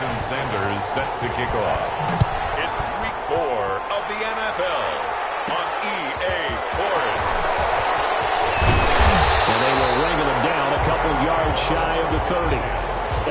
Jason Sanders set to kick off. It's week 4 of the NFL on EA Sports. And they will wrangle him down a couple yards shy of the 30.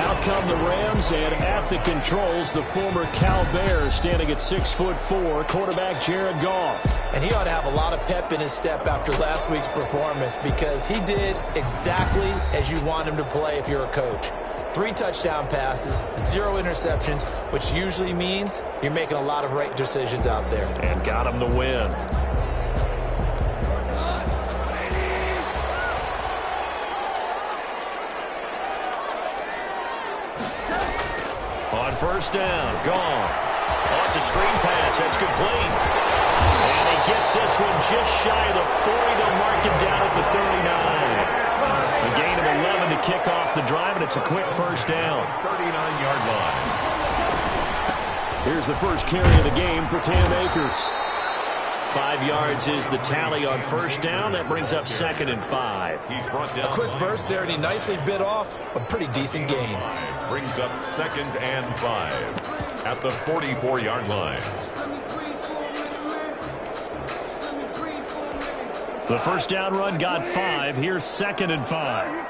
Out come the Rams, and at the controls, the former Cal Bear standing at 6'4", quarterback Jared Goff. And he ought to have a lot of pep in his step after last week's performance, because he did exactly as you want him to play if you're a coach. 3 touchdown passes, 0 interceptions, which usually means you're making a lot of right decisions out there. And got him the win. On first down, Goff. Oh, it's a screen pass. That's complete. And he gets this one just shy of the 40. They'll mark him down at the 39. A gain of 11 to kick off the drive, and it's a quick first down. 39-yard line. Here's the first carry of the game for Cam Akers. 5 yards is the tally on first down. That brings up 2nd and 5. He's brought down. A quick burst there, and he nicely bit off a pretty decent gain. Brings up 2nd and 5 at the 44-yard line. The first down run got 5. Here's 2nd and 5.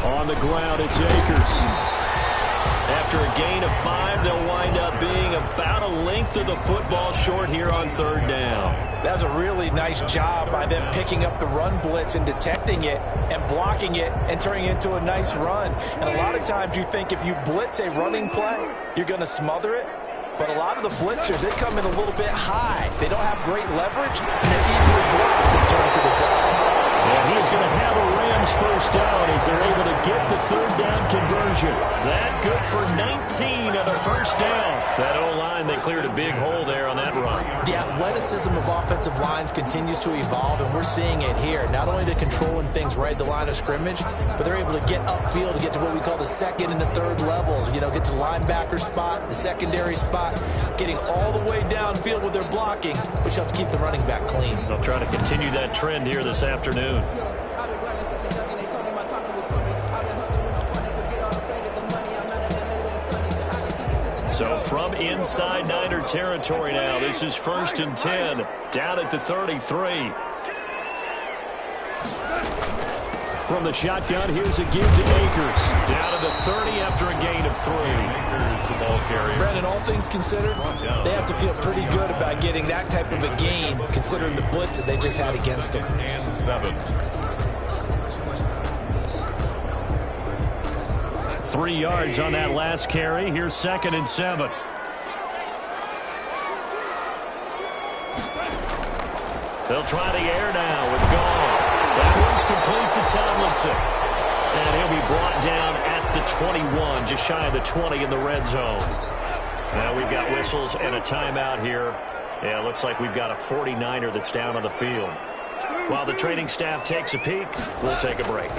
On the ground, it's Akers. After a gain of 5, they'll wind up being about a length of the football short here on third down. That's a really nice job by them picking up the run blitz and detecting it and blocking it and turning it into a nice run. And a lot of times you think if you blitz a running play, you're going to smother it. But a lot of the blitzers, they come in a little bit high. They don't have great leverage, and they're easily blocked and turned to the side. And he's going to have a Rams first down as they're able to get the third down conversion. That good for 19 of the first down. That O-line, they cleared a big hole there on that run. The athleticism of offensive lines continues to evolve, and we're seeing it here. Not only they're controlling things right at the line of scrimmage, but they're able to get upfield to get to what we call the second and the third levels. You know, get to the linebacker spot, the secondary spot, getting all the way downfield with their blocking, which helps keep the running back clean. They'll try to continue that trend here this afternoon. So from inside Niner territory now, this is 1st and 10, down at the 33. From the shotgun, here's a give to Akers. Down to the 30 after a gain of 3. Akers, the ball carrier. Brandon, all things considered, they have to feel pretty good about getting that type of a gain, considering the blitz that they just had against them. 2nd and 7. 3 yards on that last carry. Here's 2nd and 7. They'll try the air now with Goff. That one's complete to Tomlinson. And he'll be brought down at the 21, just shy of the 20 in the red zone. Now we've got whistles and a timeout here. Yeah, it looks like we've got a 49er that's down on the field. While the training staff takes a peek, we'll take a break.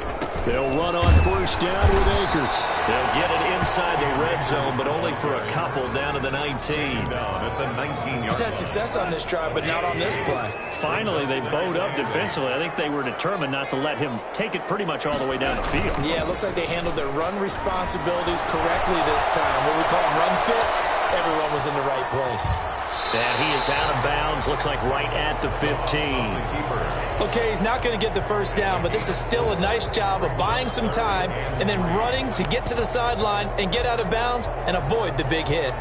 They'll run on first down with Akers. They'll get it inside the red zone, but only for a couple down to the 19. Down at the 19-yard He's had success on this drive, but not on this play. Finally, they bowed up defensively. I think they were determined not to let him take it pretty much all the way down the field. Yeah, it looks like they handled their run responsibilities correctly this time. What we call them run fits, everyone was in the right place. And he is out of bounds, looks like right at the 15. Okay, he's not going to get the first down, but this is still a nice job of buying some time and then running to get to the sideline and get out of bounds and avoid the big hit.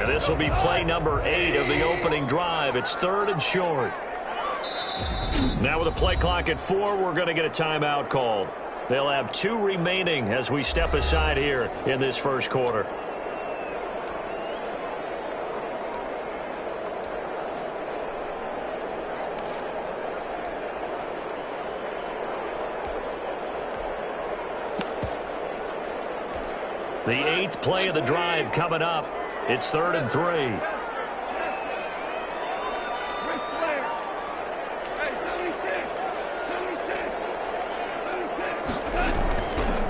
This will be play number 8 of the opening drive. It's 3rd and short. Now with a play clock at 4, we're going to get a timeout called. They'll have 2 remaining as we step aside here in this first quarter. The 8th play of the drive coming up. It's 3rd and 3.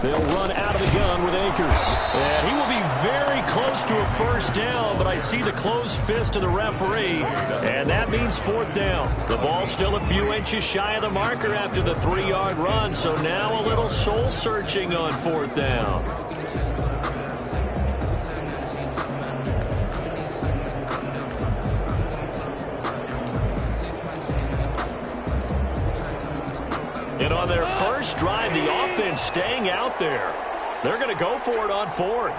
They'll run out of the gun with Akers. And he will be very close to a first down, but I see the closed fist of the referee, and that means fourth down. The ball's still a few inches shy of the marker after the 3-yard run, so now a little soul-searching on fourth down. And on their first drive, the offense staying out there. They're going to go for it on fourth.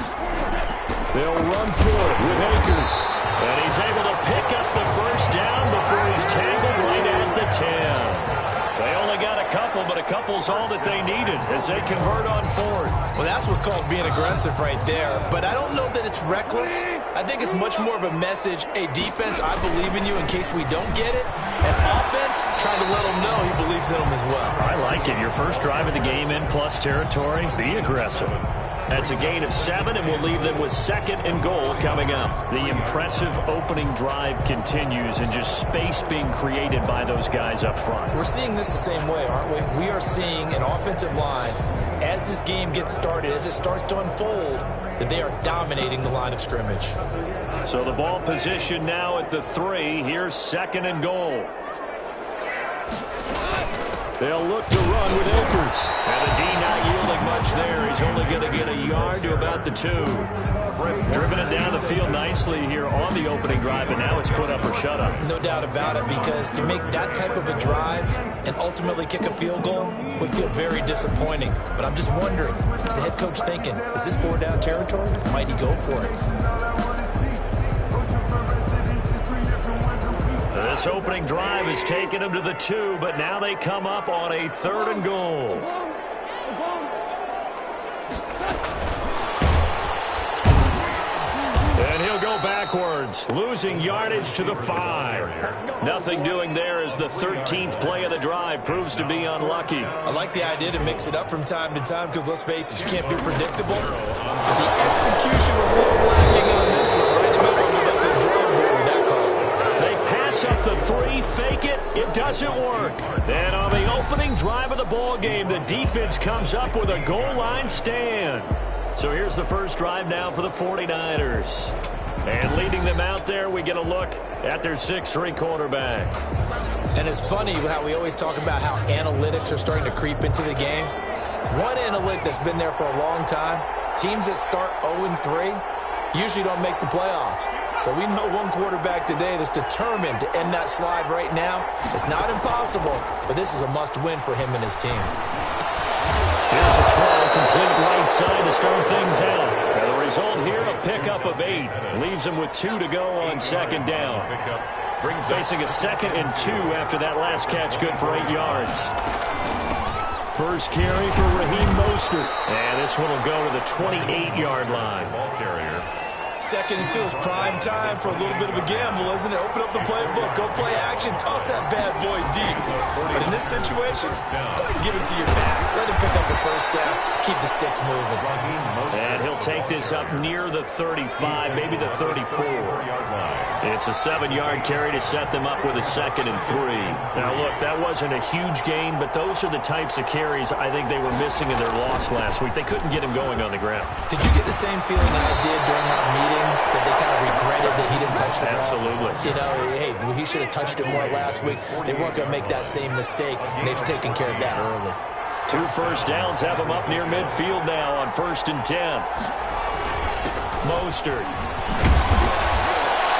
They'll run for it with Akers. And he's able to pick up the first down before he's tackled right at the 10. They only got a couple, but a couple's all that they needed as they convert on fourth. Well, that's what's called being aggressive right there. But I don't know that it's reckless. I think it's much more of a message. Hey, defense, I believe in you in case we don't get it. And offense, trying to let him know he believes in them as well. I like it. Your first drive of the game in plus territory, be aggressive. That's a gain of 7, and we'll leave them with 2nd and goal coming up. The impressive opening drive continues, and just space being created by those guys up front. We're seeing this the same way, aren't we? We are seeing an offensive line, as this game gets started, as it starts to unfold, that they are dominating the line of scrimmage. So the ball position now at the 3. Here's 2nd and goal. They'll look to run with Akers. And the D not yielding much there. He's only going to get a yard to about the 2. Driven it down the field nicely here on the opening drive, and now it's put up or shut up. No doubt about it, because to make that type of a drive and ultimately kick a field goal would feel very disappointing. But I'm just wondering, is the head coach thinking, is this 4-down territory? Might he go for it? This opening drive has taken them to the 2, but now they come up on a 3rd and goal. And he'll go backwards, losing yardage to the 5. Nothing doing there as the 13th play of the drive proves to be unlucky. I like the idea to mix it up from time to time because, let's face it, you can't be predictable. But the execution was a little lacking on this one, right? You might want to go back to the drawing board with that call. They pass up the 3, fake it, it doesn't work. Then on the opening drive of the ball game, the defense comes up with a goal line stand. So here's the first drive now for the 49ers. And leading them out there, we get a look at their 6'3" quarterback. And it's funny how we always talk about how analytics are starting to creep into the game. One analytic that's been there for a long time, teams that start 0-3 usually don't make the playoffs. So we know one quarterback today that's determined to end that slide right now. It's not impossible, but this is a must-win for him and his team. Here's a throw, complete right side to start things out. And the result here, a pickup of 8. Leaves him with 2 to go on 2nd down. Facing a 2nd and 2 after that last catch, good for 8 yards. First carry for Raheem Mostert. And this one will go to the 28-yard line. Ball carrier. 2nd and 2 is prime time for a little bit of a gamble, isn't it? Open up the playbook, go play action, toss that bad boy deep. But in this situation, go ahead and give it to your back. Let him pick up the first down, keep the sticks moving. And he'll take this up near the 35, maybe the 34. It's a 7-yard carry to set them up with a 2nd and 3. Now, look, that wasn't a huge gain, but those are the types of carries I think they were missing in their loss last week. They couldn't get him going on the ground. Did you get the same feeling I did during our meetings, that they kind of regretted that he didn't touch the ball? Absolutely. You know, hey, he should have touched it more last week. They weren't going to make that same mistake, and they've taken care of that early. 2 first downs have them up near midfield now on 1st and 10. Mostert.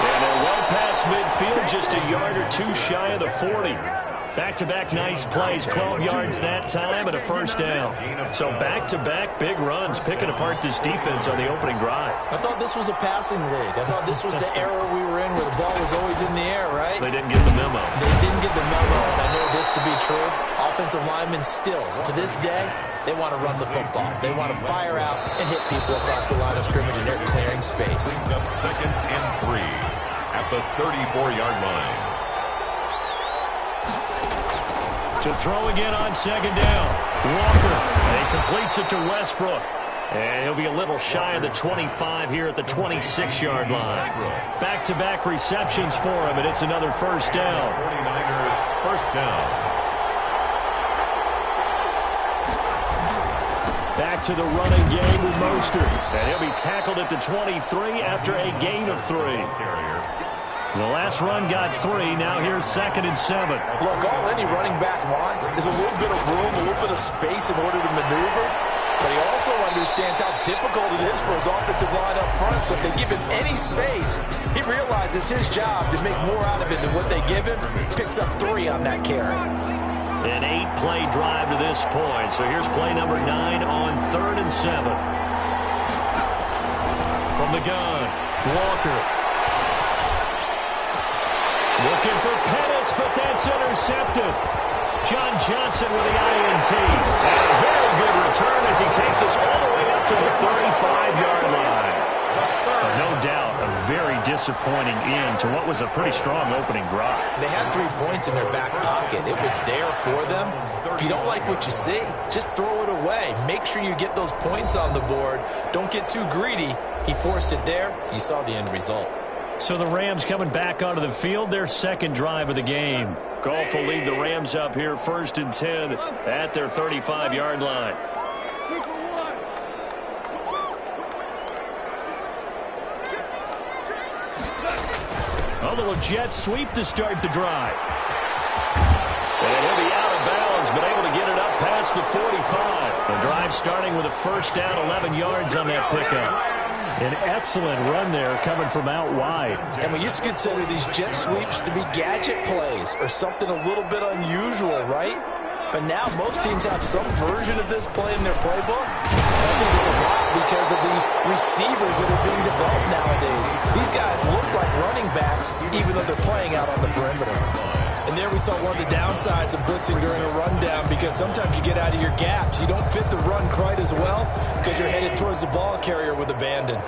And they're well past midfield, just a yard or 2 shy of the 40. Back-to-back nice plays, 12 yards that time and a first down. So back-to-back big runs, picking apart this defense on the opening drive. I thought this was a passing league. I thought this was the era we were in where the ball was always in the air, right? They didn't get the memo. They didn't get the memo, and I know this to be true. Offensive linemen still, to this day, they want to run the football. They want to fire out and hit people across the line of scrimmage, and they're clearing space. Brings up 2nd and 3 at the 34-yard line. To throw again on 2nd down. Walker, and he completes it to Westbrook. And he'll be a little shy of the 25 here at the 26-yard line. Back-to-back receptions for him, and it's another first down. 49ers first down. Back to the running game with Mostert. And he'll be tackled at the 23 after a gain of 3. The last run got 3. Now here's 2nd and 7. Look, all any running back wants is a little bit of room, a little bit of space in order to maneuver. But he also understands how difficult it is for his offensive line up front. So if they give him any space, he realizes his job to make more out of it than what they give him. Picks up 3 on that carry. An 8-play drive to this point. So here's play number 9 on 3rd and 7. From the gun, Walker. Looking for Pettis, but that's intercepted. John Johnson with the INT. And a very good return as he takes us all the way up to the 35-yard line. But no doubt, a very disappointing end to what was a pretty strong opening drive. They had 3 points in their back pocket. It was there for them. If you don't like what you see, just throw it away. Make sure you get those points on the board. Don't get too greedy. He forced it there. You saw the end result. So the Rams coming back onto the field, their 2nd drive of the game. Goff will lead the Rams up here 1st and 10 at their 35-yard line. A little jet sweep to start the drive. And he'll be out of bounds, but able to get it up past the 45. The drive starting with a 1st down, 11 yards on that pickup. An excellent run there coming from out wide. And we used to consider these jet sweeps to be gadget plays or something a little bit unusual, right? But now most teams have some version of this play in their playbook. And I think it's a lot because of the receivers that are being developed nowadays. These guys look like running backs even though they're playing out on the perimeter. And there we saw one of the downsides of blitzing during a rundown because sometimes you get out of your gaps. You don't fit the run quite as well because you're headed towards the ball carrier with abandon.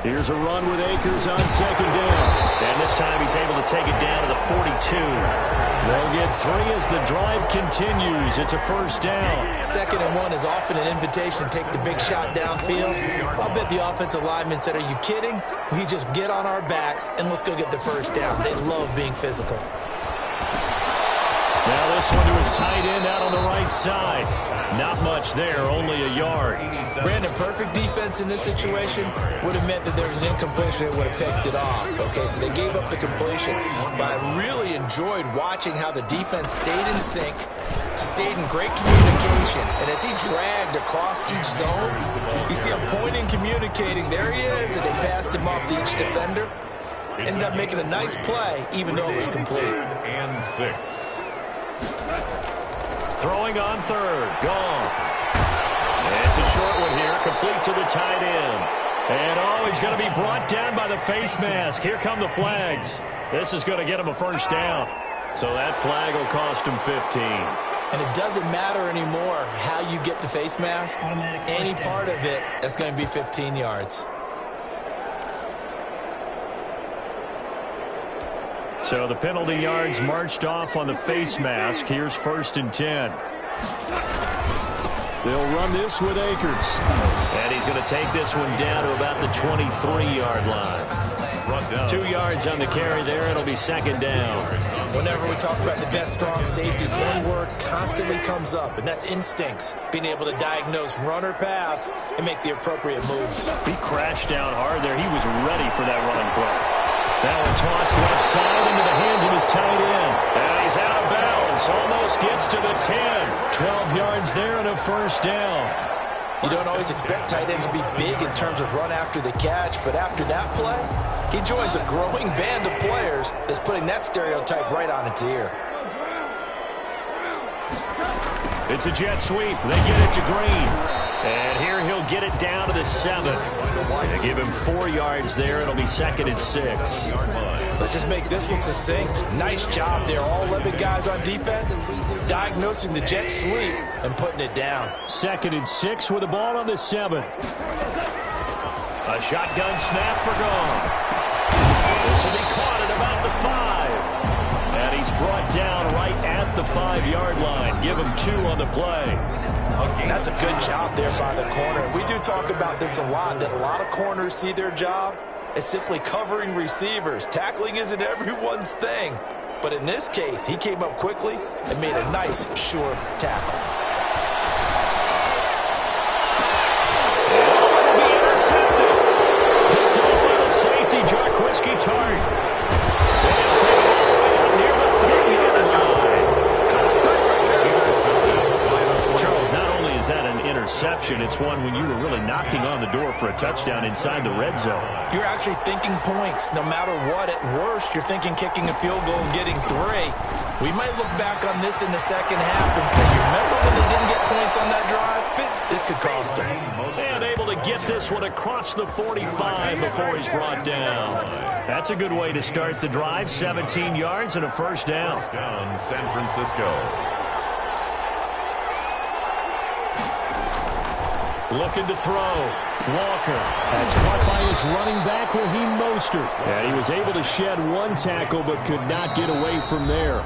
Here's a run with Akers on 2nd down. And this time he's able to take it down to the 42. They'll get 3 as the drive continues. It's a 1st down. 2nd and 1 is often an invitation to take the big shot downfield. I'll bet the offensive lineman said, are you kidding? We just get on our backs and let's go get the 1st down. They love being physical. Now this one to his tight end out on the right side. Not much there, only a yard. Brandon, perfect defense in this situation would have meant that there was an incompletion that would have picked it off. Okay, so they gave up the completion. But I really enjoyed watching how the defense stayed in sync, stayed in great communication. And as he dragged across each zone, you see him pointing, communicating. There he is, and they passed him off to each defender. Ended up making a nice play, even though it was complete. And 6. Throwing on 3rd. Goff. It's a short one here, complete to the tight end. And, he's going to be brought down by the face mask. Here come the flags. This is going to get him a 1st down. So that flag will cost him 15. And it doesn't matter anymore how you get the face mask. Any part of it, that's going to be 15 yards. So the penalty yards marched off on the face mask. Here's 1st and 10. They'll run this with Akers. And he's going to take this one down to about the 23-yard line. 2 yards on the carry there. It'll be 2nd down. Whenever we talk about the best strong safeties, one word constantly comes up, and that's instincts. Being able to diagnose run or pass and make the appropriate moves. He crashed down hard there. He was ready for that running play. Now a toss left side into the hands of his tight end. And he's out of bounds. Almost gets to the 10. 12 yards there and a 1st down. You don't always expect tight ends to be big in terms of run after the catch, but after that play, he joins a growing band of players that's putting that stereotype right on its ear. It's a jet sweep. They get it to Green. And here he'll get it down to the 7. They give him 4 yards there. It'll be 2nd and 6. Let's just make this one succinct. Nice job there. All 11 guys on defense diagnosing the jet sweep and putting it down. 2nd and 6 with the ball on the 7. A shotgun snap for Goff. This will be caught at about the 5. And he's brought down right at the 5-yard line. Give him 2 on the play. That's a good job there by the corner. We do talk about this a lot, that a lot of corners see their job is simply covering receivers. Tackling isn't everyone's thing. But in this case, he came up quickly and made a nice, sure tackle. Be intercepted. Picked up by the safety, Jarquiski Tartt. And take it all the way up near the 3-yard line. Charles, not only is that an interception, it's one when you were really knocking on the door for a touchdown inside the red zone. You're actually thinking points. No matter what, at worst, you're thinking kicking a field goal and getting 3. We might look back on this in the second half and say, you remember when they didn't get points on that drive? This could cost them. And able to get this one across the 45 before he's brought down. That's a good way to start the drive. 17 yards and a first down. San Francisco. Looking to throw. Walker. That's caught by his running back, Raheem Mostert. And he was able to shed one tackle but could not get away from there.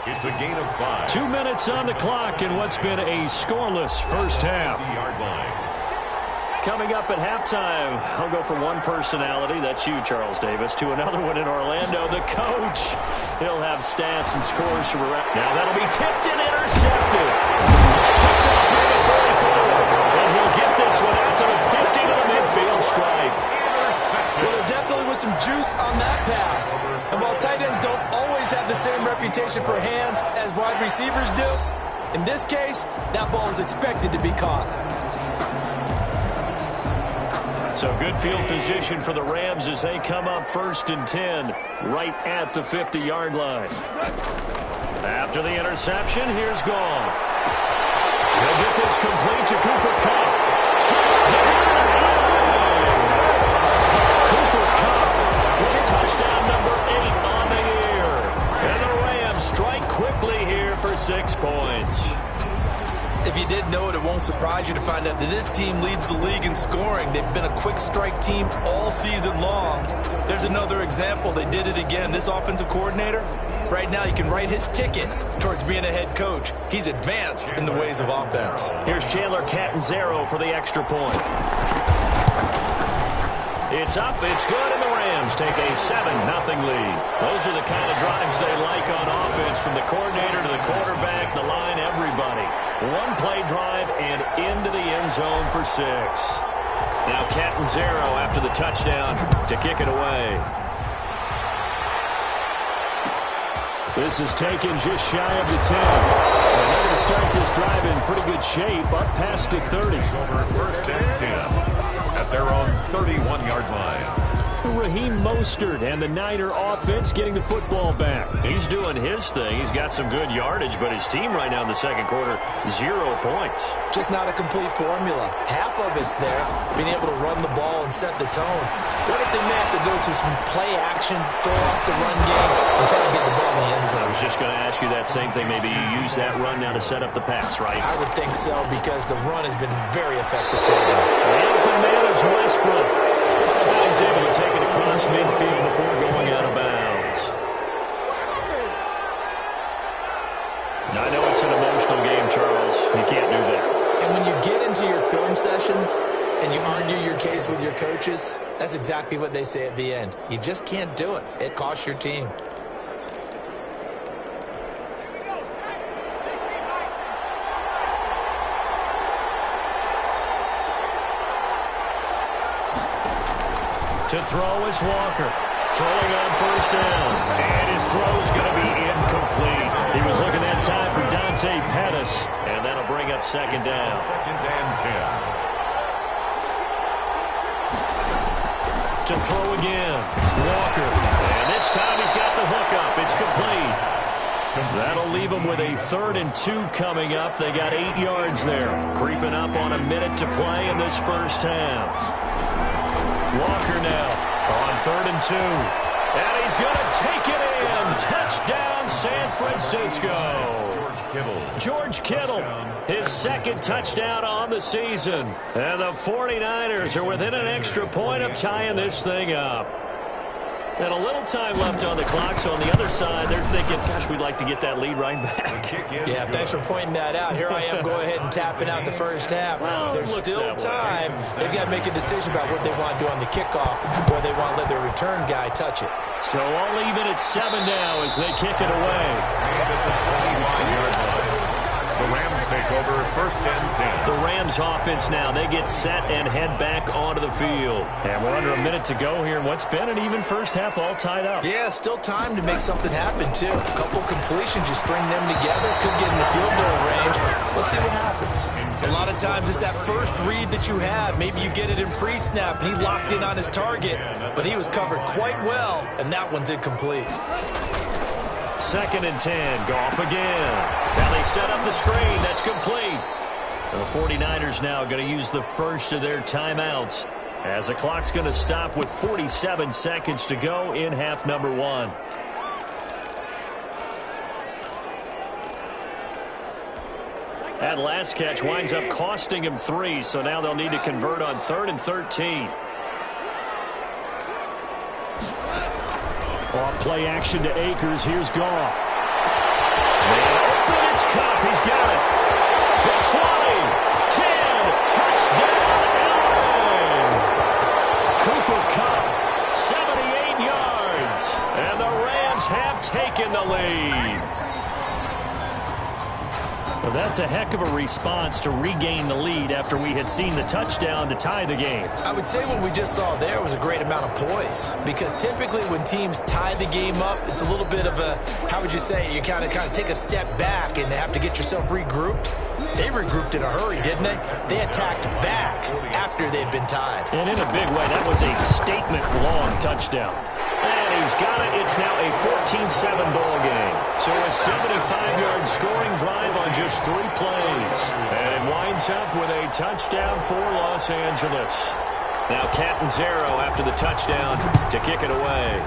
It's a gain of 5. 2 minutes on the clock in what's been a scoreless first half. Coming up at halftime, I'll go from one personality, that's you, Charles Davis, to another one in Orlando, the coach. He'll have stats and scores from around. Now that'll be tipped and intercepted. Picked up near the 44. And he'll get this one out to the 50 to the midfield stripe. Well, there definitely was some juice on that pass. And while tight ends don't always have the same reputation for hands as wide receivers do, in this case, that ball is expected to be caught. So good field position for the Rams as they come up 1st and 10 right at the 50-yard line. After the interception, here's Goff. He'll get this complete to Cooper Kupp. Touchdown! Cooper Kupp with touchdown number 8 on the year. And the Rams strike quickly here for 6 points. If you didn't know it, it won't surprise you to find out that this team leads the league in scoring. They've been a quick strike team all season long. There's another example. They did it again. This offensive coordinator, right now you can write his ticket towards being a head coach. He's advanced in the ways of offense. Here's Chandler Catanzaro for the extra point. It's up, it's good, and the Rams take a 7-0 lead. Those are the kind of drives they like on offense, from the coordinator to the quarterback, the line, everybody. One-play drive and into the end zone for 6. Now Catanzaro after the touchdown to kick it away. This is taken just shy of the 10. And they're going to start this drive in pretty good shape, up past the 30. Over 1st and 10 at their own 31-yard line. Raheem Mostert and the Niner offense getting the football back. He's doing his thing. He's got some good yardage, but his team right now in the second quarter, 0 points. Just not a complete formula. Half of it's there, being able to run the ball and set the tone. What if they may have to go to some play action, throw off the run game, and try to get the ball in the end zone? I was just going to ask you that same thing. Maybe you use that run now to set up the pass, right? I would think so, because the run has been very effective for them. The open man is Westbrook. He's able to take it across midfield before going out of bounds. Now, I know it's an emotional game, Charles. You can't do that. And when you get into your film sessions and you argue your case with your coaches, that's exactly what they say at the end. You just can't do it. It costs your team. To throw is Walker. Throwing on 1st down. And his throw's going to be incomplete. He was looking that time for Dante Pettis. And that'll bring up 2nd down. 2nd and 10. To throw again. Walker. And this time he's got the hook up. It's complete. That'll leave them with a 3rd and 2 coming up. They got 8 yards there. Creeping up on a minute to play in this first half. Walker now on 3rd and 2. And he's going to take it in. Touchdown, San Francisco. George Kittle, his 2nd touchdown on the season. And the 49ers are within an extra point of tying this thing up. And a little time left on the clock, so on the other side, they're thinking, gosh, we'd like to get that lead right back. Yeah, thanks for pointing that out. Here I am going ahead and tapping out the first half. Well, there's still time. They've got to make a decision about what they want to do on the kickoff, or they want to let their return guy touch it. So all even at 7 now as they kick it away. The Rams take over 1st and 10. The Rams offense now. They get set and head back onto the field. And we're under a minute to go here in what's been an even first half, all tied up. Yeah, still time to make something happen, too. A couple completions, you string them together, could get in the field goal range. Let's see what happens. A lot of times it's that first read that you have. Maybe you get it in pre-snap, and he locked in on his target, but he was covered quite well, and that one's incomplete. 2nd and 10. Goff again. Now they set up the screen. That's complete. And the 49ers now going to use the first of their timeouts as the clock's going to stop with 47 seconds to go in half number 1. That last catch winds up costing him 3, so now they'll need to convert on 3rd and 13. Off play action to Akers. Here's Goff. Man open. It's Kupp. He's got it. The 20, 10, touchdown, LA. Cooper Kupp, 78 yards. And the Rams have taken the lead. Well, that's a heck of a response to regain the lead after we had seen the touchdown to tie the game. I would say what we just saw there was a great amount of poise, because typically when teams tie the game up, it's a little bit of a, how would you say, you kind of take a step back and have to get yourself regrouped. They regrouped in a hurry, didn't they? They attacked back after they'd been tied. And in a big way, that was a statement-long touchdown. And he's got it. It's now a 14-7 ball game. So a 75-yard scoring drive on just 3 plays. And it winds up with a touchdown for Los Angeles. Now Catanzaro after the touchdown to kick it away.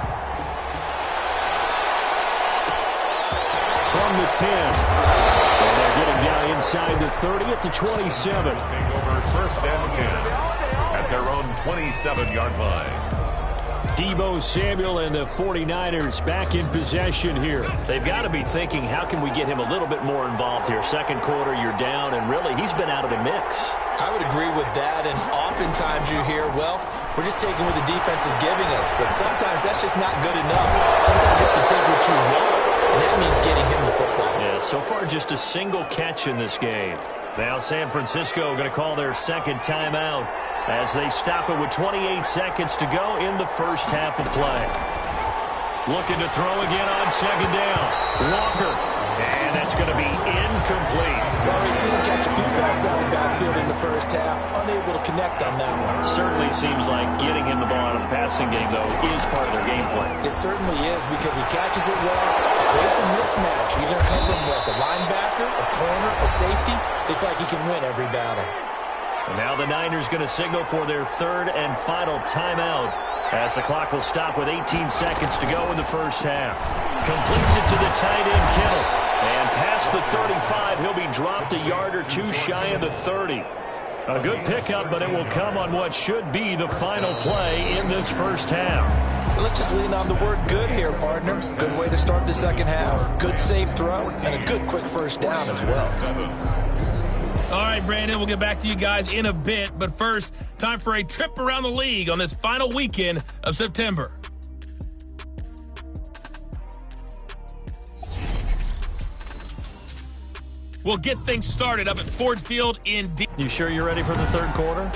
From the 10. And they're getting down inside the 30 at the 27. Take over 1st and 10 at their own 27-yard line. Deebo Samuel and the 49ers back in possession here. They've got to be thinking, how can we get him a little bit more involved here? Second quarter, you're down, and really, he's been out of the mix. I would agree with that, and oftentimes you hear, well, we're just taking what the defense is giving us, but sometimes that's just not good enough. Sometimes you have to take what you want, and that means getting him the football. Yeah, so far just a single catch in this game. Now San Francisco going to call their second timeout as they stop it with 28 seconds to go in the first half of play. Looking to throw again on 2nd down. Walker. And that's going to be incomplete. Well, we've seen him catch a few passes out of the backfield in the first half. Unable to connect on that one. Certainly seems like getting him the ball out of the passing game, though, is part of their game plan. It certainly is, because he catches it well, creates a mismatch. Either come from like a linebacker, a corner, a safety. They feel like he can win every battle. And now the Niners going to signal for their 3rd and final timeout as the clock will stop with 18 seconds to go in the first half. Completes it to the tight end, Kittle. And past the 35, he'll be dropped a yard or 2 shy of the 30. A good pickup, but it will come on what should be the final play in this first half. Well, let's just lean on the word good here, partner. Good way to start the second half. Good safe throw, and a good quick first down as well. All right, Brandon, we'll get back to you guys in a bit. But first, time for a trip around the league on this final weekend of September. We'll get things started up at Ford Field in D. You sure you're ready for the third quarter?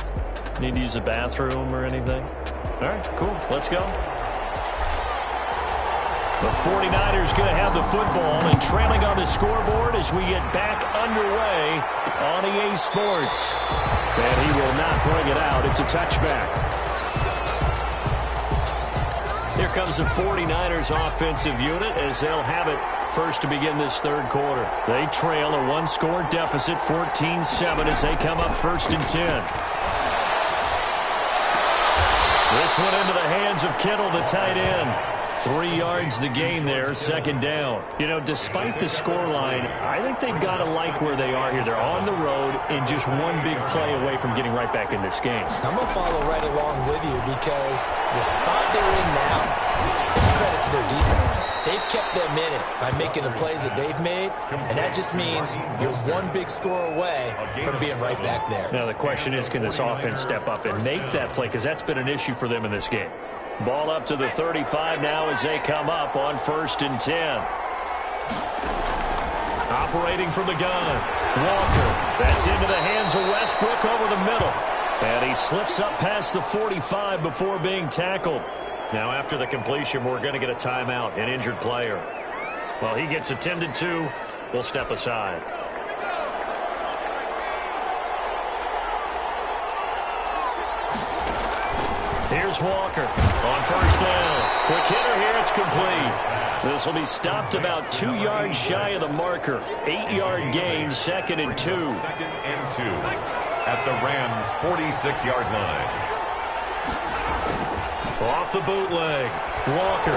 Need to use the bathroom or anything? All right, cool. Let's go. The 49ers going to have the football and trailing on the scoreboard as we get back underway on EA Sports. And he will not bring it out. It's a touchback. Here comes the 49ers offensive unit as they'll have it first to begin this third quarter. They trail a one-score deficit, 14-7, as they come up 1st and 10. This one into the hands of Kittle, the tight end. 3 yards the gain there, second down. You know, despite the scoreline, I think they've got to like where they are here. They're on the road and just one big play away from getting right back in this game. I'm going to follow right along with you because the spot they're in now is a credit to their defense. They've kept them in it by making the plays that they've made, and that just means you're one big score away from being right back there. Now the question is, can this offense step up and make that play? Because that's been an issue for them in this game. Ball up to the 35 now as they come up on 1st and 10. Operating from the gun, Walker. That's into the hands of Westbrook over the middle. And he slips up past the 45 before being tackled. Now after the completion, we're going to get a timeout, an injured player. Well, he gets attended to. We'll step aside. Here's Walker on 1st down. Quick hitter here, it's complete. This will be stopped about 2 yards shy of the marker. 8-yard gain, 2nd and 2. 2nd and 2 at the Rams' 46-yard line. Off the bootleg, Walker.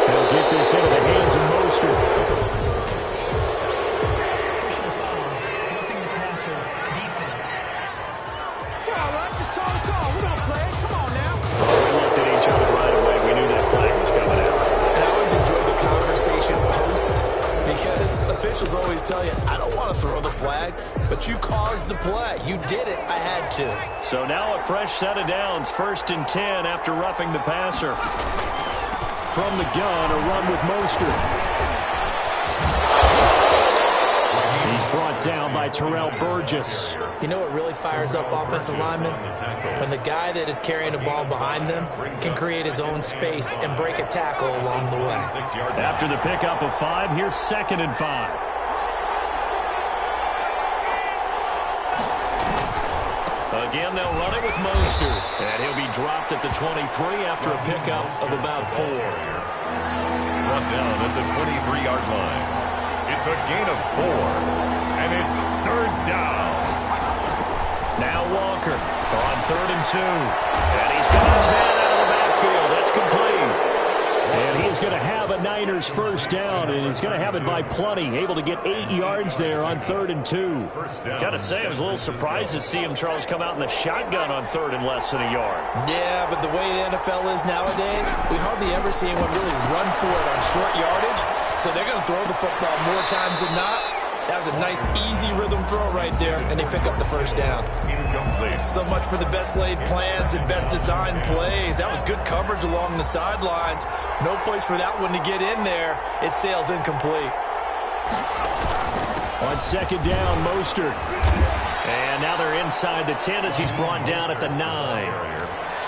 They'll get this into the hands of Mostert. Pushing the foul, nothing to pass or defense. Yeah, all right, just call the call. We don't play it. Come on now. We looked at each other right away. We knew that flag was coming out. And I always enjoy the conversation post because officials always tell you, I don't want to throw the flag, but you caused the play. You did it. I had to. So now a fresh set of downs, 1st and 10 after roughing the passer. From the gun, a run with Mostert. He's brought down by Terrell Burgess. You know what really fires up offensive linemen? When the guy that is carrying the ball behind them can create his own space and break a tackle along the way. After the pickup of 5, here's 2nd and 5. Again, they'll run it with Mostert. And he'll be dropped at the 23 after a pickup of about 4. Brought down at the 23-yard line. It's a gain of 4, and it's 3rd down. Now Walker on 3rd and 2. And he's got his man out of the backfield. That's complete. And he's going to have a Niners 1st down, and he's going to have it by plenty. Able to get 8 yards there on 3rd and 2. Got to say, I was a little surprised to see him, Charles, come out in the shotgun on 3rd and less than a yard. Yeah, but the way the NFL is nowadays, we hardly ever see anyone really run for it on short yardage. So they're going to throw the football more times than not. That was a nice, easy rhythm throw right there, and they pick up the 1st down. So much for the best laid plans and best designed plays. That was good coverage along the sidelines. No place for that one to get in there. It sails incomplete. On 2nd down, Mostert. And now they're inside the 10 as he's brought down at the 9.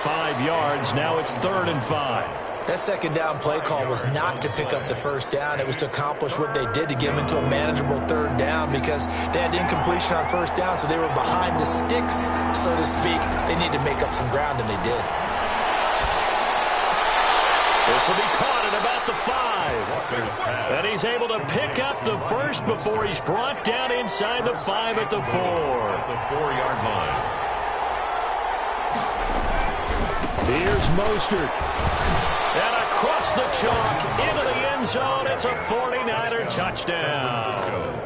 5 yards. Now it's 3rd and 5. That 2nd down play call was not to pick up the 1st down. It was to accomplish what they did to get them into a manageable 3rd down because they had incompletion on 1st down, so they were behind the sticks, so to speak. They needed to make up some ground, and they did. This will be caught at about the 5. And he's able to pick up the 1st before he's brought down inside the 5 at the 4. The 4-yard line. Here's Mostert. And across the chalk into the end zone. It's a 49er touchdown.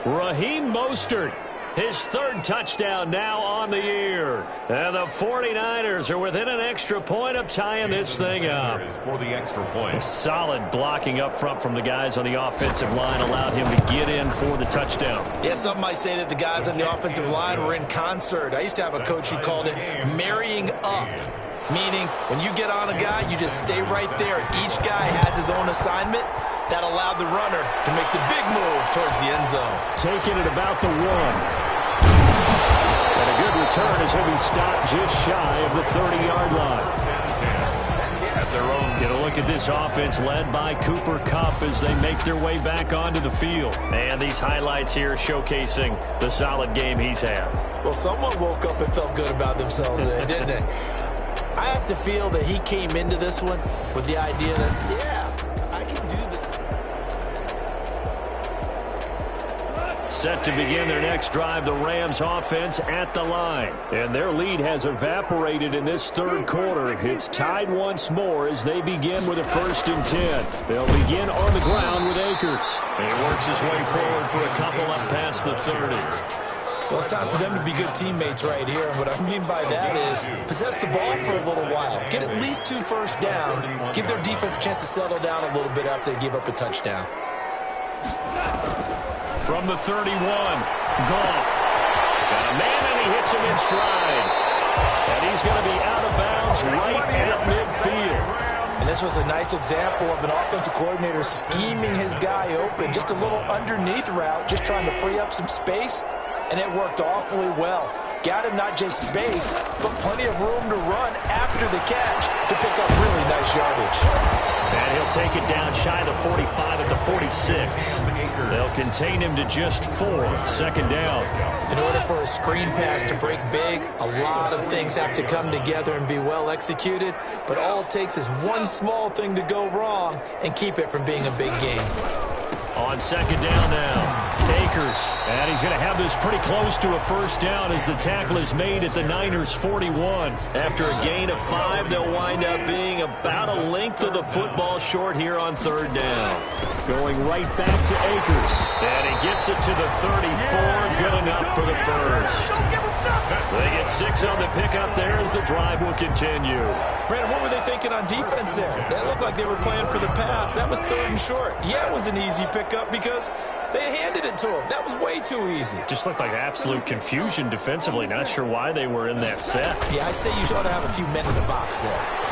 Raheem Mostert, his 3rd touchdown now on the year. And the 49ers are within an extra point of tying this thing up. For the extra point. Solid blocking up front from the guys on the offensive line allowed him to get in for the touchdown. Yeah, some might say that the guys on the offensive line were in concert. I used to have a coach who called it marrying up. Meaning, when you get on a guy, you just stay right there. Each guy has his own assignment. That allowed the runner to make the big move towards the end zone. Taking it about the 1. And a good return as he'll be stopped just shy of the 30-yard line. Get a look at this offense led by Cooper Kupp as they make their way back onto the field. And these highlights here showcasing the solid game he's had. Well, someone woke up and felt good about themselves there, didn't they? I have to feel that he came into this one with the idea that, yeah, I can do this. Set to begin their next drive, the Rams offense at the line. And their lead has evaporated in this third quarter. It's tied once more as they begin with a 1st and 10. They'll begin on the ground with Akers. And he works his way forward for a couple up past the 30. Well, it's time for them to be good teammates right here. And what I mean by that is possess the ball for a little while. Get at least 2 first downs. Give their defense a chance to settle down a little bit after they give up a touchdown. From the 31, Goff. Got a man, and he hits him in stride. And he's going to be out of bounds right at midfield. And this was a nice example of an offensive coordinator scheming his guy open. Just a little underneath route, just trying to free up some space. And it worked awfully well. Got him not just space, but plenty of room to run after the catch to pick up really nice yardage. And he'll take it down shy of the 45 at the 46. They'll contain him to just 4. 2nd down. In order for a screen pass to break big, a lot of things have to come together and be well executed. But all it takes is one small thing to go wrong and keep it from being a big game. On 2nd down now, Akers. And he's going to have this pretty close to a 1st down as the tackle is made at the Niners' 41. After a gain of 5, they'll wind up being about a length of the football short here on 3rd down. Going right back to Akers. And he gets it to the 34. Good enough for the 1st. They get 6 on the pickup there as the drive will continue. Brandon, what were they thinking on defense there? They looked like they were playing for the pass. That was 3rd and short. Yeah, it was an easy pickup because they handed it to him. That was way too easy. Just looked like absolute confusion defensively. Not sure why they were in that set. Yeah, I'd say you ought to have a few men in the box there.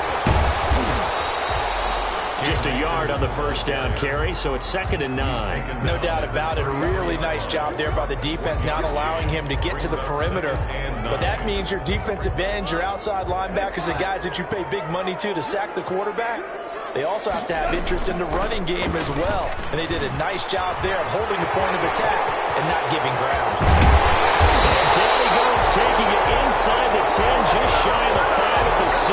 Just a yard on the 1st down carry, so it's 2nd and 9. No doubt about it. A really nice job there by the defense, not allowing him to get to the perimeter. But that means your defensive ends, your outside linebackers, the guys that you pay big money to sack the quarterback, they also have to have interest in the running game as well. And they did a nice job there of holding the point of attack and not giving ground. And down he goes, taking it inside the 10, just shy of the 5 at the 6.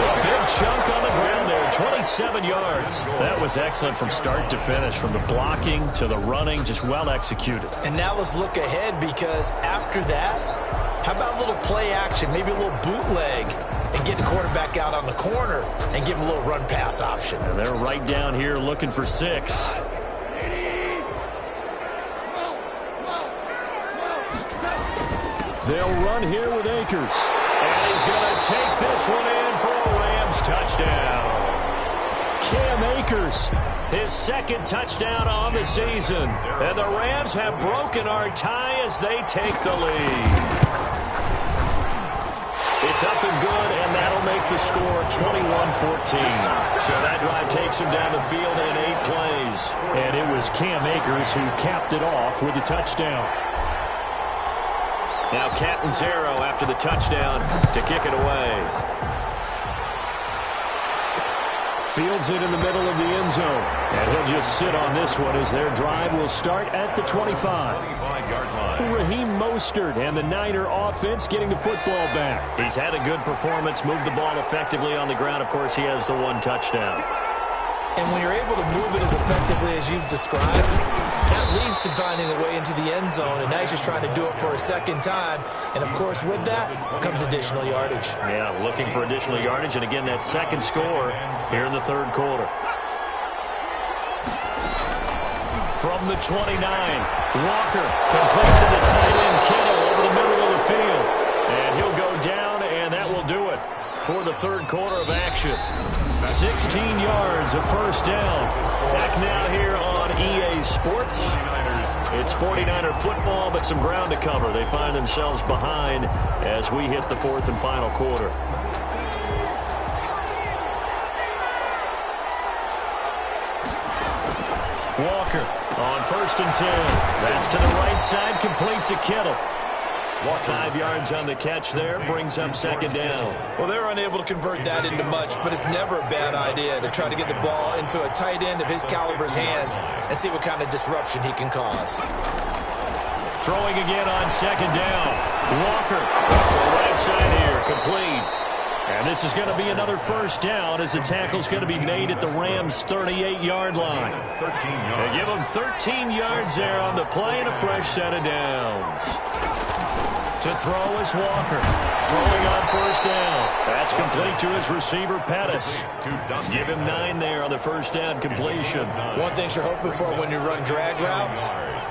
A big chunk on the ground there, 27 yards. That was excellent from start to finish, from the blocking to the running, just well executed. And now let's look ahead, because after that, how about a little play action, maybe a little bootleg, and get the quarterback out on the corner and give him a little run-pass option. And they're right down here looking for 6. They'll run here with Akers. And he's going to take this one in for a Rams touchdown. Cam Akers, his 2nd touchdown on the season. And the Rams have broken our tie as they take the lead. It's up and good, and that'll make the score 21-14. So that drive takes him down the field in 8 plays. And it was Cam Akers who capped it off with a touchdown. Now Catanzaro after the touchdown to kick it away. Fields it in the middle of the end zone. And he'll just sit on this one as their drive will start at the 25. 25-yard line. Raheem Mostert and the Niner offense getting the football back. He's had a good performance, moved the ball effectively on the ground. Of course, he has the 1 touchdown. And when you're able to move it as effectively as you've described, that leads to finding a way into the end zone. And now he's just trying to do it for a 2nd time. And, of course, with that comes additional yardage. Yeah, looking for additional yardage. And, again, that 2nd score here in the 3rd quarter. From the 29, Walker complete to the tight end, Kittle over the middle of the field. And he'll go down, and that will do it for the 3rd quarter of action. 16 yards of 1st down. Back now here on EA Sports. It's 49er football, but some ground to cover. They find themselves behind as we hit the 4th and final quarter. Walker on 1st and 10. That's to the right side, complete to Kittle. 5 yards on the catch there, brings up 2nd down. Well, they're unable to convert that into much, but it's never a bad idea to try to get the ball into a tight end of his caliber's hands and see what kind of disruption he can cause. Throwing again on 2nd down. Walker off the right side here, complete. And And this is going to be another first down as the tackle's going to be made at the Rams' 38-yard line. They give them 13 yards there on the play and a fresh set of downs. To throw is Walker. Throwing on first down. That's complete to his receiver, Pettis. Give him 9 there on the first down completion. One thing you're hoping for when you run drag routes,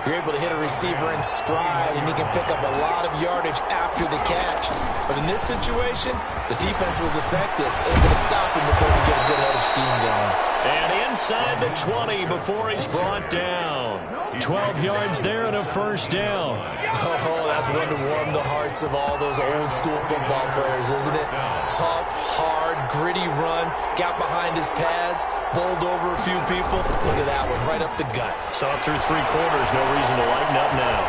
you're able to hit a receiver in stride, and he can pick up a lot of yardage after the catch. But in this situation, the defense was effective, able to stop him before he get a good head of steam going. And inside the 20 before he's brought down. 12 yards there and a first down. Oh, that's one to warm the hearts of all those old school football players, isn't it? Tough, hard, gritty run, got behind his pads, bowled over a few people. Look at that one, right up the gut. Saw it through 3 quarters, no reason to lighten up now.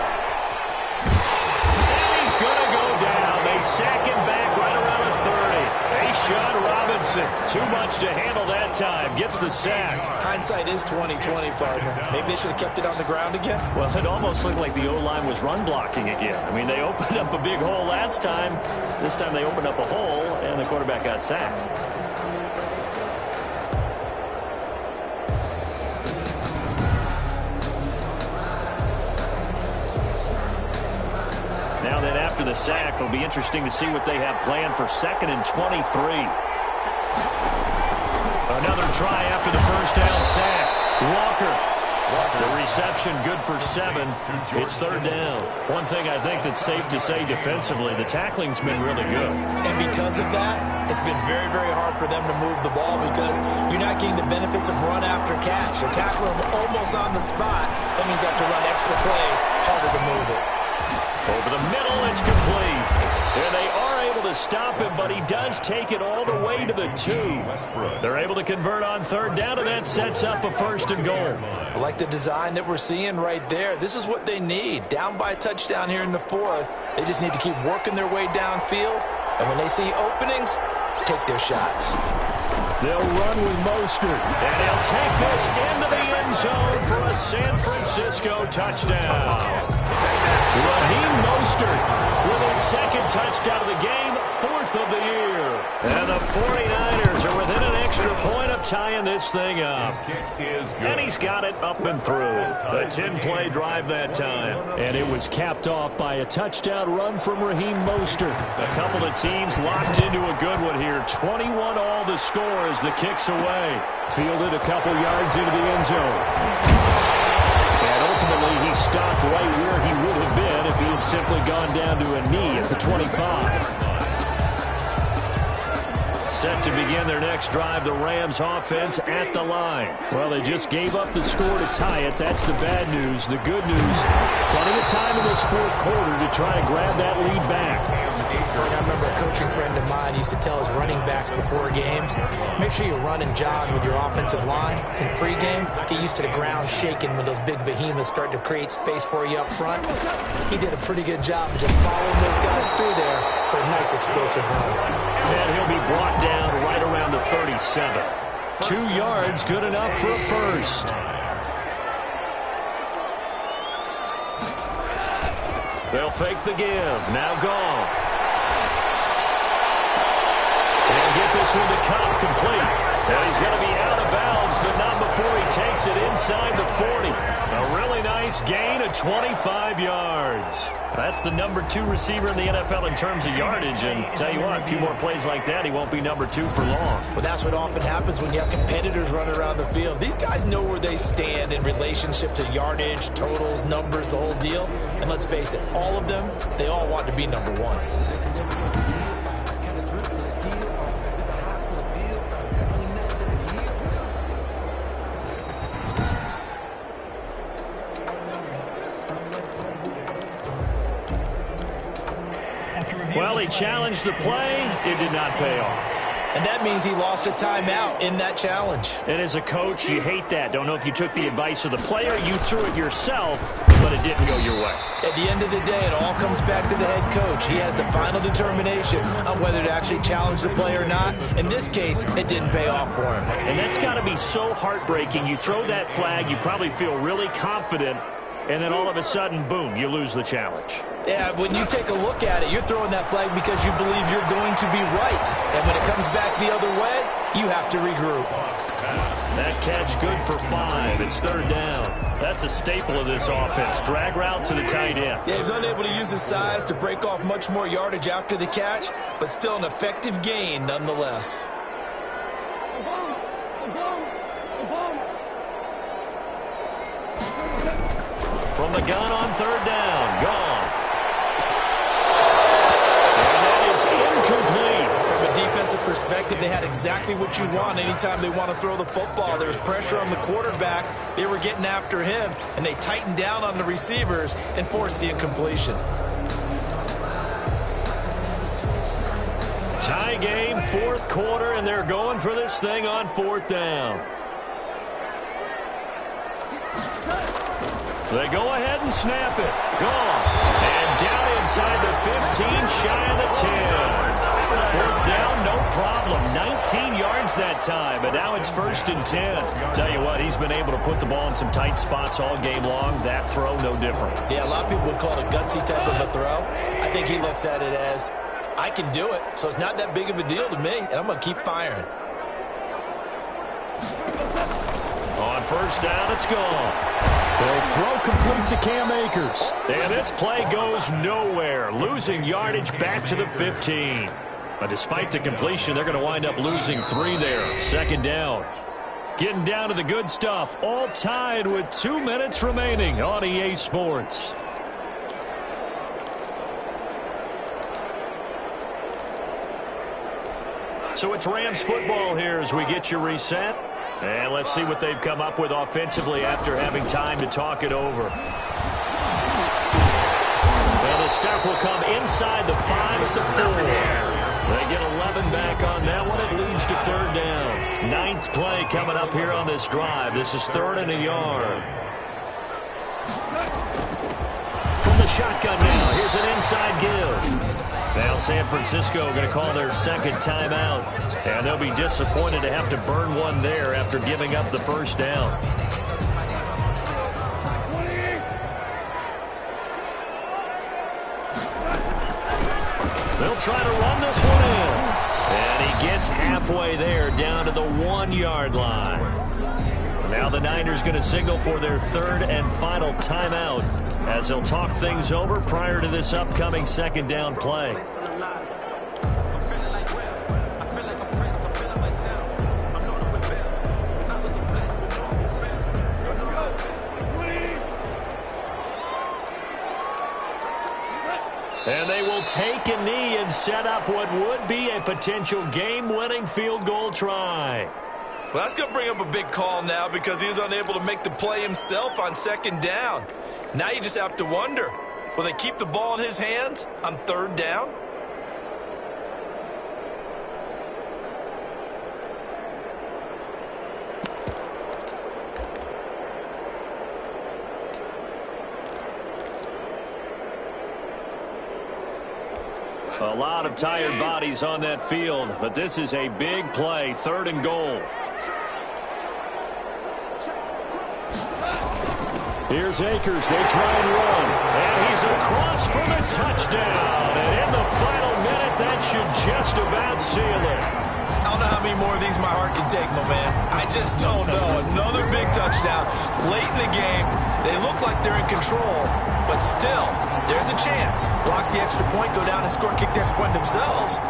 And he's going to go down. They sack him back right around the 30. A'Shawn Robinson, too much to handle that time, gets the sack. Hindsight is 20/20, partner. Maybe they should have kept it on the ground again. Well, it almost looked like the O-line was run blocking again. I mean, they opened up a big hole last time. This time they opened up a hole, and the quarterback got sacked. Now then, after the sack, it'll be interesting to see what they have planned for 2nd and 23. Another try after the first down sack. Walker. The reception good for 7. It's 3rd down. One thing I think that's safe to say defensively, the tackling's been really good. And because of that, it's been very, very hard for them to move the ball because you're not getting the benefits of run after catch. They're tackling them almost on the spot. That means you have to run extra plays, harder to move it. Over the middle, it's complete. And they are able to stop him, but he does take it all the way to the 2. They're able to convert on 3rd down, and that sets up a 1st and goal. I like the design that we're seeing right there. This is what they need. Down by a touchdown here in the 4th. They just need to keep working their way downfield. And when they see openings, take their shots. They'll run with Mostert. And he'll take this into the end zone for a San Francisco touchdown. Raheem Mostert with his 2nd touchdown of the game, 4th of the year. And the 49ers are within an extra point of tying this thing up. And he's got it up and through. A 10-play drive that time. And it was capped off by a touchdown run from Raheem Mostert. A couple of teams locked into a good one here. 21-all the score as the kick's away. Fielded a couple yards into the end zone. And ultimately, he stopped right where he would have been if he had simply gone down to a knee at the 25. Set to begin their next drive, the Rams offense at the line. Well, they just gave up the score to tie it. That's the bad news. The good news, plenty of time in this 4th quarter to try to grab that lead back. I remember a coaching friend of mine used to tell his running backs before games, make sure you run and jog with your offensive line. In pregame, get used to the ground shaking when those big behemoths start to create space for you up front. He did a pretty good job of just following those guys through there for a nice explosive run. And he'll be brought down right around the 37. 2 yards, good enough for a first. They'll fake the give. Now Goff. And get this one to Cobb complete. Now he's going to be out of bounds, but not before he takes it inside the 40. A really nice gain of 25 yards. That's the number 2 receiver in the NFL in terms of yardage. And tell you what, a few more plays like that, he won't be number 2 for long. Well, that's what often happens when you have competitors running around the field. These guys know where they stand in relationship to yardage, totals, numbers, the whole deal. And let's face it, all of them, they all want to be number 1. Well, he challenged the play. It did not pay off. And that means he lost a timeout in that challenge. And as a coach, you hate that. Don't know if you took the advice of the player, you threw it yourself, but it didn't go your way. At the end of the day, it all comes back to the head coach. He has the final determination on whether to actually challenge the play or not. In this case, it didn't pay off for him. And that's got to be so heartbreaking. You throw that flag, you probably feel really confident, and then all of a sudden, boom, you lose the challenge. Yeah, when you take a look at it, you're throwing that flag because you believe you're going to be right. And when it comes back the other way, you have to regroup. That catch good for 5. It's third down. That's a staple of this offense. Drag route to the tight end. Yeah, he was unable to use his size to break off much more yardage after the catch, but still an effective gain nonetheless. From the gun on third down, Goff. And that is incomplete. From a defensive perspective, they had exactly what you want anytime they want to throw the football. There was pressure on the quarterback. They were getting after him, and they tightened down on the receivers and forced the incompletion. Tie game, fourth quarter, and they're going for this thing on fourth down. They go ahead and snap it. Gone. And down inside the 15, shy of the 10. Fourth down, no problem. 19 yards that time, but now it's 1st and 10. Tell you what, he's been able to put the ball in some tight spots all game long. That throw, no different. Yeah, a lot of people would call it a gutsy type of a throw. I think he looks at it as, I can do it, so it's not that big of a deal to me, and I'm going to keep firing. On first down, it's gone. They'll throw complete to Cam Akers. And this play goes nowhere. Losing yardage back to the 15. But despite the completion, they're going to wind up losing 3 there. Second down. Getting down to the good stuff. All tied with 2 minutes remaining on EA Sports. So it's Rams football here as we get you reset. And let's see what they've come up with offensively after having time to talk it over. And the stop will come inside the 5 at the 4. They get 11 back on that one. It leads to third down. 9th play coming up here on this drive. This is 3rd and a yard. From the shotgun now, here's an inside give. Now San Francisco going to call their second timeout, and they'll be disappointed to have to burn one there after giving up the first down. They'll try to run this one in, and he gets halfway there down to the 1-yard line. Now the Niners going to signal for their 3rd and final timeout as they'll talk things over prior to this upcoming second down play. And they will take a knee and set up what would be a potential game-winning field goal try. Well, that's going to bring up a big call now because he was unable to make the play himself on second down. Now you just have to wonder, will they keep the ball in his hands on third down? A lot of tired bodies on that field, but this is a big play, 3rd and goal. Here's Akers. They try and run. And he's across for the touchdown. And in the final minute, that should just about seal it. I don't know how many more of these my heart can take, my man. I just don't know. Another big touchdown. Late in the game, they look like they're in control, but still, there's a chance. Block the extra point, go down and score, kick the extra point themselves.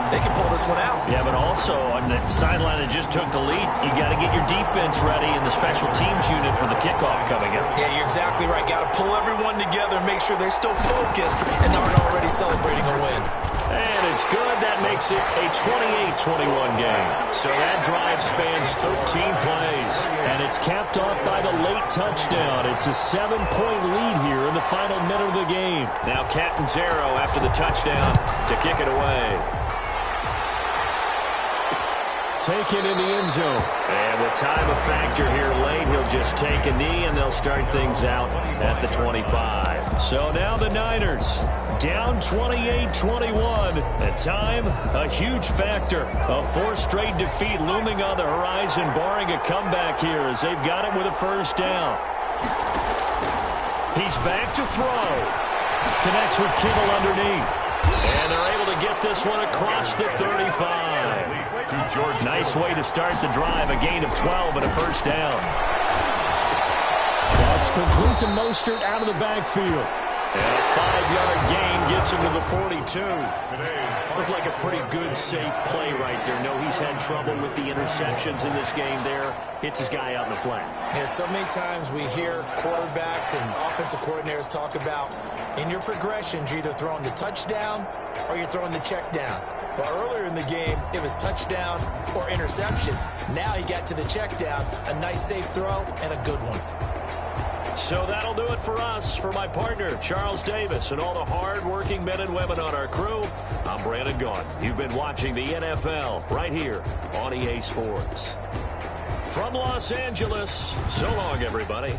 They can pull this one out. Yeah, but also on the sideline that just took the lead, you got to get your defense ready in the special teams unit for the kickoff coming up. Yeah, you're exactly right. Got to pull everyone together and make sure they're still focused and aren't already celebrating a win. And it's good. That makes it a 28-21 game. So that drive spans 13 plays. And it's capped off by the late touchdown. It's a 7-point lead here in the final minute of the game. Now Catanzaro after the touchdown to kick it away. Taken in the end zone. And with time a factor here late, he'll just take a knee and they'll start things out at the 25. So now the Niners down 28-21. At time, a huge factor. A 4th straight defeat looming on the horizon, barring a comeback here as they've got it with a first down. He's back to throw. Connects with Kittle underneath. And they're able to get this one across the 35. Nice way to start the drive. A gain of 12 and a first down. That's complete to Mostert out of the backfield. And a 5-yard gain gets him to the 42. Looked like a pretty good, safe play right there. No, he's had trouble with the interceptions in this game there. Hits his guy out in the flat. Yeah, so many times we hear quarterbacks and offensive coordinators talk about in your progressions, you're either throwing the touchdown or you're throwing the check down. But earlier in the game, it was touchdown or interception. Now he got to the check down, a nice safe throw, and a good one. So that'll do it for us. For my partner, Charles Davis, and all the hard-working men and women on our crew, I'm Brandon Gaudin. You've been watching the NFL right here on EA Sports. From Los Angeles, so long, everybody.